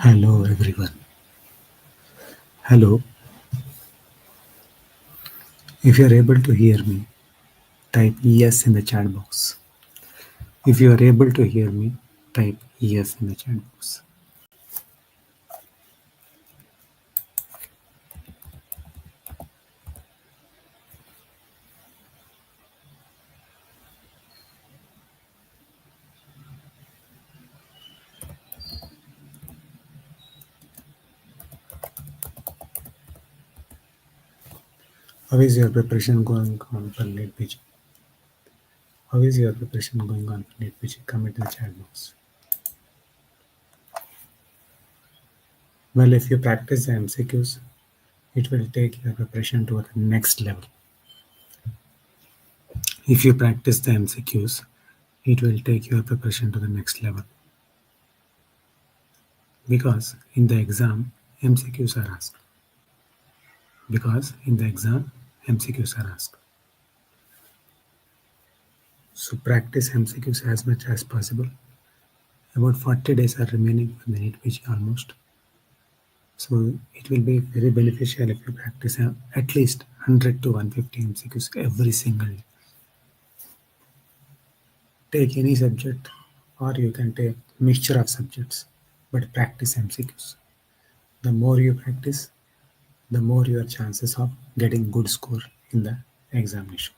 Hello everyone. Hello. If you are able to hear me, type yes in the chat box. If you are able to hear me, type yes in the chat box. How is your preparation going on for late PG? How is your preparation going on for late PG? Comment in the chat box. Well, if you practice the MCQs, it will take your preparation to the next level. If you practice the MCQs, it will take your preparation to the next level. Because in the exam, MCQs are asked. Because in the exam, MCQs are asked. So practice MCQs as much as possible. About 40 days are remaining for the NEET PG almost. So it will be very beneficial if you practice at least 100 to 150 MCQs every single day. Take any subject or you can take mixture of subjects, but practice MCQs. The more you practice, the more your chances of getting good score in the examination.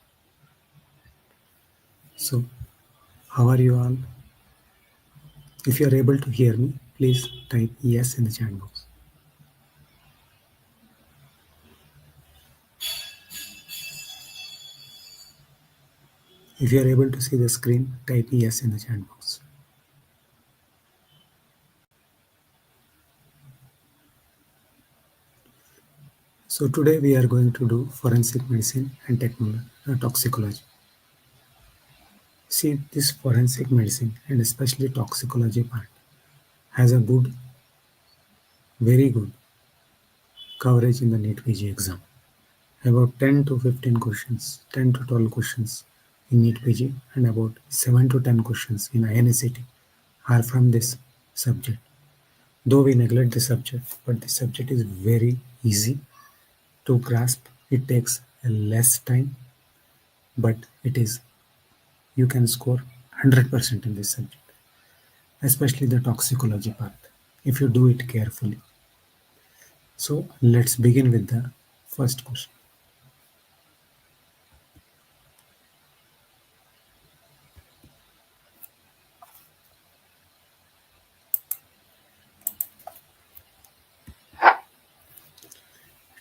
So how are you all? If you are able to hear me, please type yes in the chat box. If you are able to see the screen, type yes in the chat box. So today we are going to do forensic medicine and toxicology. See, this forensic medicine and especially toxicology part has a very good coverage in the NEET PG exam. About 10 to 15 questions, 10 to 12 questions in NEET PG and about 7 to 10 questions in INCT are from this subject. Though we neglect the subject, but the subject is very easy to grasp. It takes less time, but you can score 100% in this subject, especially the toxicology part, if you do it carefully. So let's begin with the first question.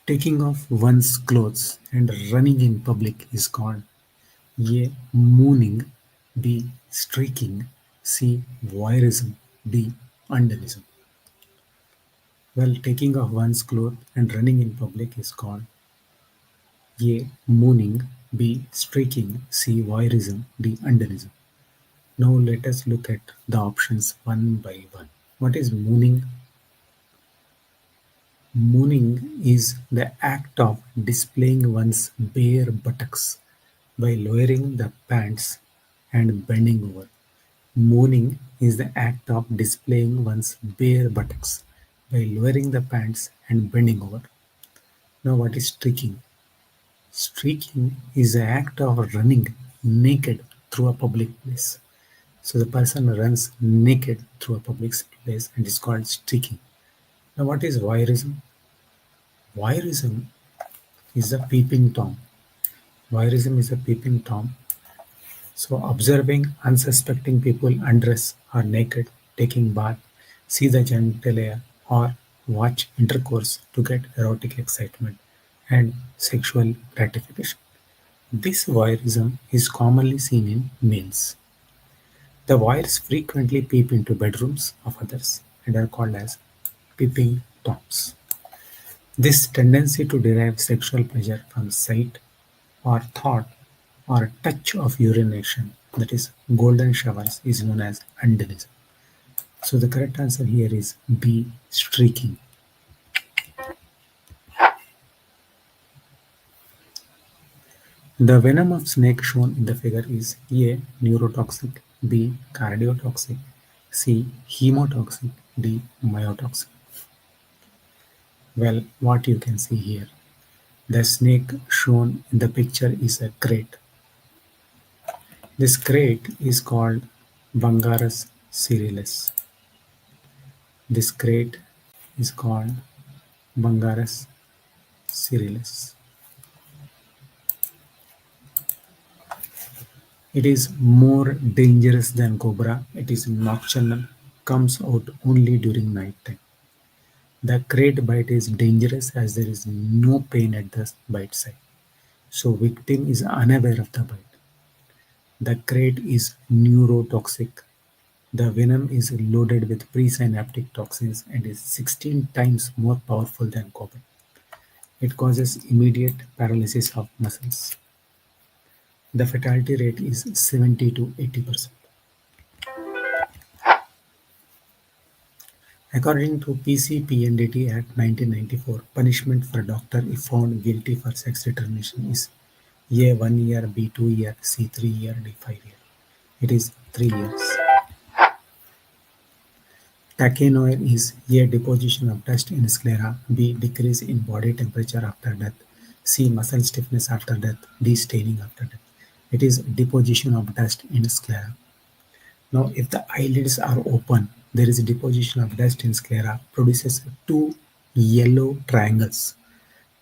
Taking off one's clothes and running in public is called A. Mooning, B. Streaking, C. Voyeurism, D. Undonism. Well, taking off one's clothes and running in public is called A. Mooning, B. Streaking, C. Voyeurism, D. Undonism. Now let us look at the options one by one. What is mooning? Mooning is the act of displaying one's bare buttocks by lowering the pants and bending over. Mooning is the act of displaying one's bare buttocks by lowering the pants and bending over. Now what is streaking? Streaking is the act of running naked through a public place. So the person runs naked through a public place and is called streaking. Now what is voyeurism? Voyeurism is a peeping Tom. Voyeurism is a peeping Tom. So observing unsuspecting people undress or naked, taking bath, see the genitalia or watch intercourse to get erotic excitement and sexual gratification. This voyeurism is commonly seen in males. The voyeurs frequently peep into bedrooms of others and are called as peeping toms. This tendency to derive sexual pleasure from sight or thought or touch of urination, that is golden showers, is known as undonism. So the correct answer here is B. Streaking. The venom of snake shown in the figure is A. Neurotoxic, B. Cardiotoxic, C. Hemotoxic. D. Myotoxic. Well, what you can see here. The snake shown in the picture is a crate. This crate is called Bungarus cerealis. This crate is called Bungarus cerealis. It is more dangerous than cobra. It is nocturnal, comes out only during night time. The crate bite is dangerous as there is no pain at the bite site, so victim is unaware of the bite. The crate is neurotoxic. The venom is loaded with presynaptic toxins and is 16 times more powerful than cobra. It causes immediate paralysis of muscles. The fatality rate is 70 to 80%. According to PC-PNDT Act 1994, punishment for doctor if found guilty for sex determination is A 1 year, B 2 year, C 3 year, D 5 year. It is 3 years. Tachynoir is A. Deposition of dust in sclera, B. Decrease in body temperature after death, C. Muscle stiffness after death, D. Staining after death. It is deposition of dust in sclera. Now, if the eyelids are open, there is a deposition of dust in sclera, produces two yellow triangles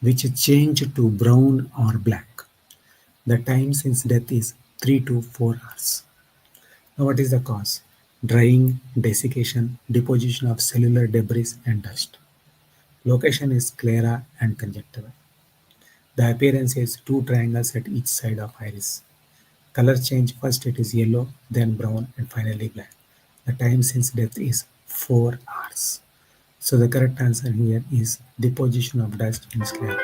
which change to brown or black. The time since death is 3 to 4 hours. Now, what is the cause? Drying, desiccation, deposition of cellular debris and dust. Location is sclera and conjunctiva. The appearance is two triangles at each side of iris. Color change, first it is yellow, then brown, and finally black. The time since death is 4 hours. So the correct answer here is deposition of dust in sclera.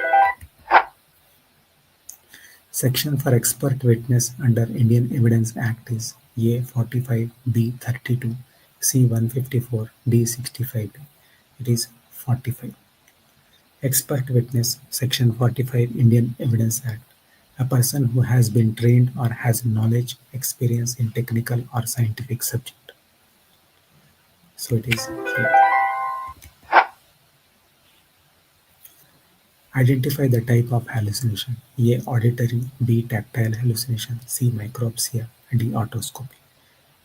Section for expert witness under Indian Evidence Act is A 45, B 32, C 154, D 65. It is 45. Expert witness, Section 45 Indian Evidence Act. A person who has been trained or has knowledge, experience in technical or scientific subject. So it is here. Identify the type of hallucination. A. Auditory, B. Tactile hallucination, C. Micropsia, D. Autoscopy.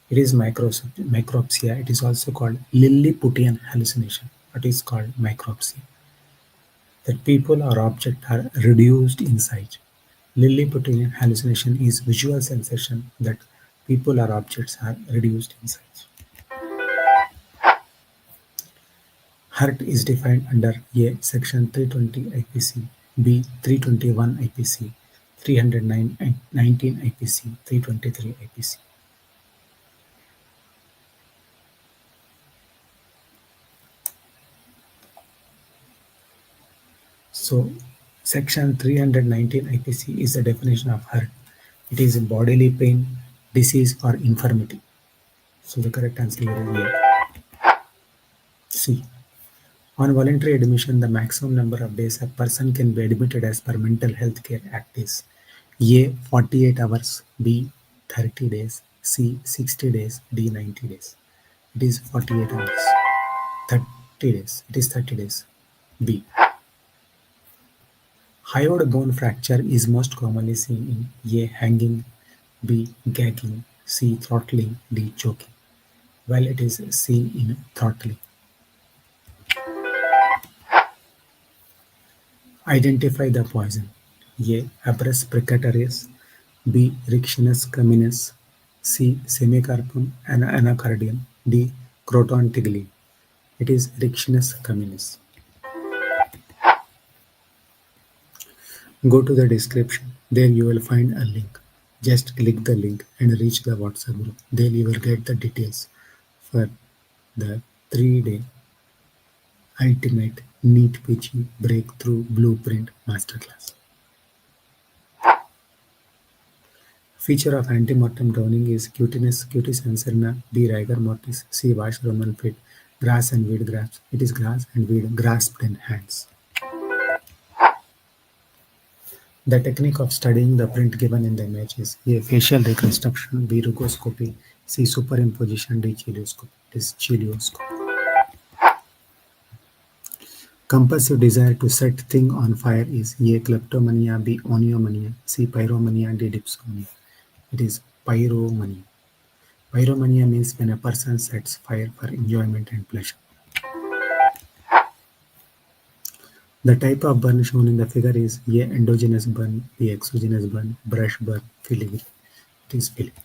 It is micropsia. It is also called Lilliputian hallucination. It is called micropsia. That people or objects are reduced in size. Lilliputian hallucination is visual sensation that people or objects are reduced in size. Hurt is defined under A. Section 320 IPC, B. 321 IPC, 319 IPC, 323 IPC. So, Section 319 IPC is the definition of hurt. It is bodily pain, disease, or infirmity. So, the correct answer here is A. C. On voluntary admission, the maximum number of days a person can be admitted as per Mental Health Care Act is A. 48 hours, B. 30 days, C. 60 days, D. 90 days. It is 48 hours. 30 days. It is 30 days. B. Hyoid bone fracture is most commonly seen in A. Hanging, B. Gagging, C. Throttling, D. Choking. Well, it is seen in throttling. Identify the poison. A. Abrus precatorius, B. Riccinus communis, C. Semicarpum anacardium, D. Croton tigli. It is Riccinus communis. Go to the description. There you will find a link. Just click the link and reach the WhatsApp group. There you will get the details for the 3-day ultimate Neet PG Breakthrough Blueprint Masterclass. Feature of antemortem drowning is cutis anserna, B. rigor mortis, C. wash Roman feet, grass and weed grasp. It is grass and weed grasped in hands. The technique of studying the print given in the image is A. Facial reconstruction, B. Rugoscopy, C. Superimposition. D. Chilioscope. It is chilioscope. Compulsive desire to set thing on fire is A. Kleptomania. B. Oniomania. C. Pyromania. D. Dipsomania. It is pyromania. Pyromania means when a person sets fire for enjoyment and pleasure. The type of burn shown in the figure is A. Endogenous burn. B. Exogenous burn. Brush burn. Filigree. It is filigree.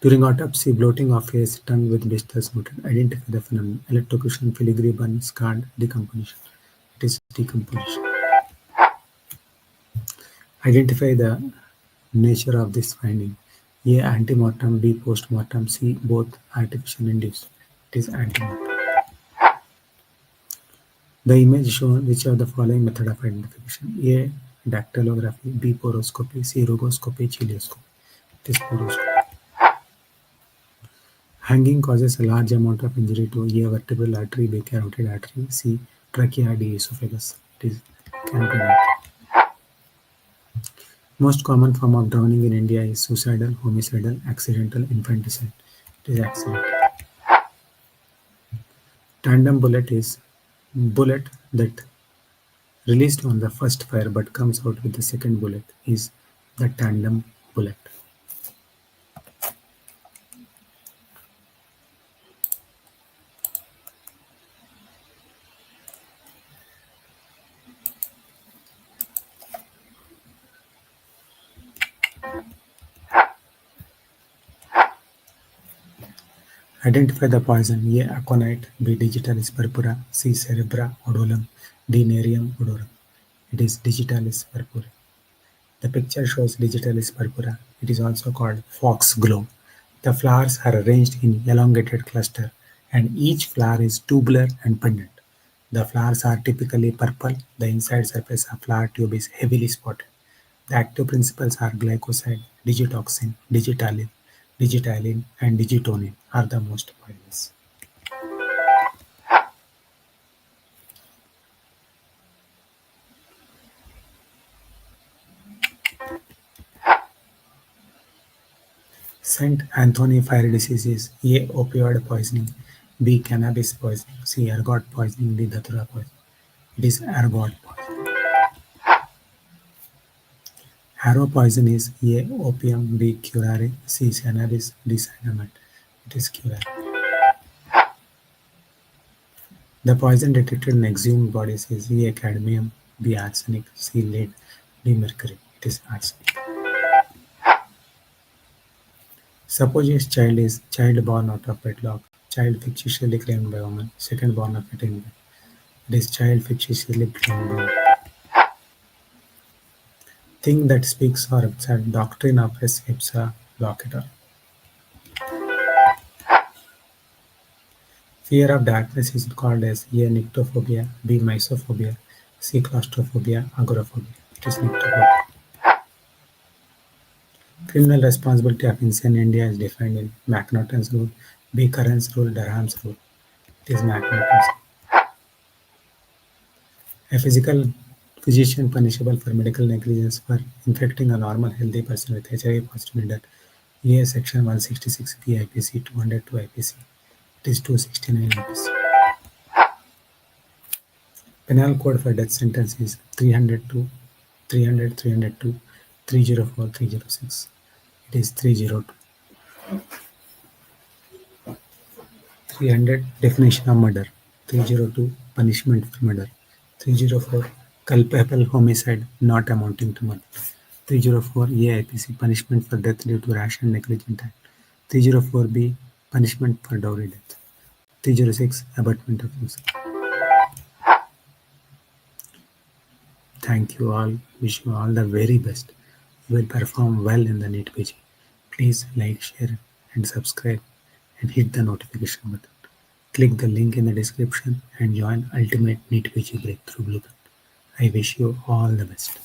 During autopsy, bloating of face, tongue with blisters noted. Identify the phenomenon. Electrocution, filigree burn, scarred, decomposition. It is decomposition. Identify the nature of this finding. A. Antemortem. B. Postmortem. C. Both artificial induced. It is antemortem. The image shown which of the following method of identification? A. Dactylography. B. Poroscopy. C. Rugoscopy. Chilioscopy. It is poroscopy. Hanging causes a large amount of injury to A. Vertebral artery. B. Carotid artery. C. Trachea. D. Esophagus. It is carotid artery. Most common form of drowning in India is suicidal, homicidal, accidental, infanticide. It is accidental. Tandem bullet is bullet that released on the first fire but comes out with the second bullet is the tandem bullet. Identify the poison. A. Aconite. B. Digitalis purpura. C. Cerebra odolum. D. Nerium odorum. It is Digitalis purpura. The picture shows Digitalis purpura. It is also called foxglove. The flowers are arranged in elongated cluster and each flower is tubular and pendant. The flowers are typically purple. The inside surface of flower tube is heavily spotted. The active principles are glycoside, digitoxin, digitalin, and digitonin are the most poisonous. Saint Anthony fire disease is A. Opioid poisoning, B. Cannabis poisoning, C. Ergot poisoning, D. Datura poisoning. It is ergot poisoning. Harrow poison is A. Opium, B. Curare, C. Cannabis, D. Cyanamide. It is curare. The poison detected in exhumed bodies is A. Cadmium, B. Arsenic, C. Lead, D. Mercury. It is arsenic. Suppose a child is child born out of wedlock, child fictitiously claimed by woman, second born of it in. It is child fictitiously claimed by woman. Thing that speaks or upset doctrine of res ipsa loquitur. Fear of darkness is called as A. Nyctophobia, B. Mysophobia, C. Claustrophobia, agoraphobia. It is nyctophobia. Criminal responsibility of insane India is defined in McNaughton's rule, B. Curran's rule, Durham's rule. It is McNaughton's rule. A physician punishable for medical negligence for infecting a normal healthy person with HIV positive in that A. Section 166 B IPC 202 IPC. It is 269 IPC. Penal code for death sentence is 302, 300, 302, 304, 306. It is 302. 300 definition of murder. 302 punishment for murder. 304 culpable homicide not amounting to murder. 304 A IPC punishment for death due to rash and negligent act. 304 B punishment for dowry death. 306 abatement of user. Thank you all. Wish you all the very best. You will perform well in the Neet PG. Please like, share, and subscribe, and hit the notification button. Click the link in the description and join Ultimate Neet PG Breakthrough Blueprint. I wish you all the best.